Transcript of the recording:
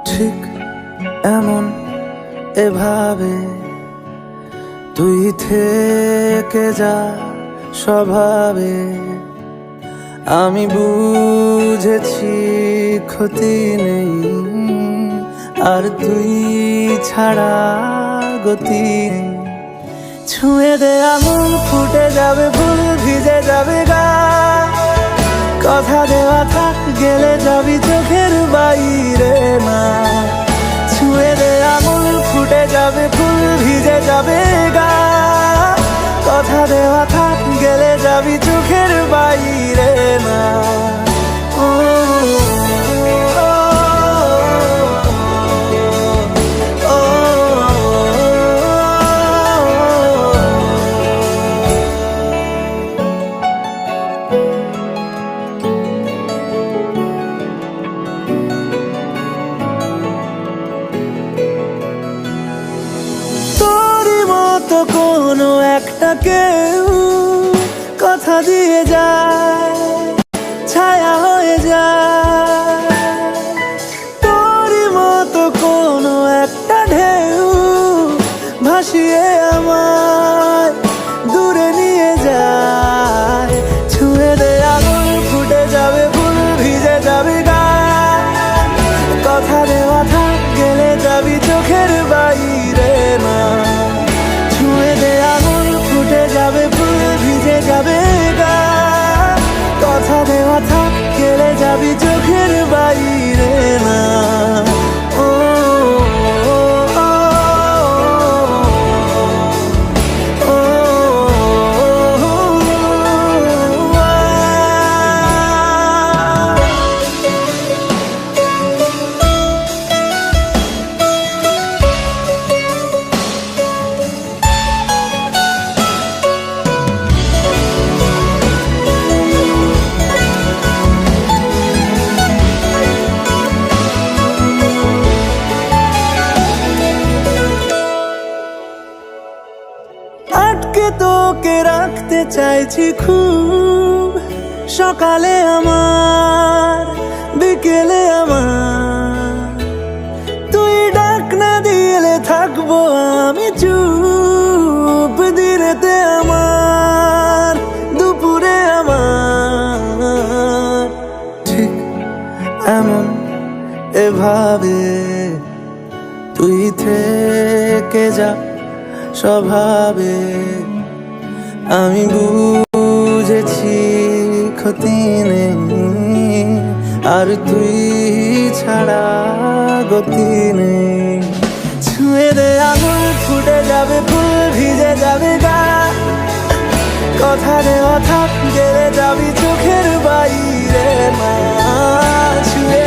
ঠিক এমন এভাবে তুই থেকে যা স্বভাবে। আমি বুঝেছি ক্ষতি নেই, আর তুই ছাড়া গতি নেই। ছুঁয়ে দে আঙুল, ফুটে যাবে ফুল, ভিজে যাবে গা। কথা দেওয়া থাক, গেলে যাবি চোখের বাইরে না। ছুঁয়ে দে আঙুল, ফুটে যাবে ফুল, ভিজে যাবে গা। কথা দেওয়া থাক, গেলে যাবি চোখের বাইরে না। তো কোনো একটা কেউ কথা দিয়ে যায়, ছায়া হয়ে যায়। তোরই মতো কোনো একটা ঢেউ ভাসিয়ে আমায় দূরে নিয়ে যায়। ছুঁয়ে দে আঙুল, ফুটে যাবে ফুল, ভিজে যাবে গা। কথা দেওয়া থাক, গেলে যাবি চোখের বাইরে না। ছুঁয়ে দে আঙুল, ফুটে যাবে ফুল, ভিজে যাবে গা। কথা দেওয়া থাক, গেলে যাবি চোখের বাইরে না। আটকে তোকে রাখতে চাইছি খুব, সকালে আমার, বিকেলে আমার। তুই ডাক না দিলে থাকবো আমি চুপ, দিনেতে আমার, দুপুরে আমার। ঠিক এমন এভাবে তুই থেকে যা স্বভাবে। আমি বুঝেছি ক্ষতি নেই, আর তুই ছাড়া গতি নেই। ছুঁয়ে দে আঙুল, ফুটে যাবে ফুল, ভিজে যাবে গা। কথা দেওয়া থাক, গেলে যাবি চোখের বাইরে না। ছুঁয়ে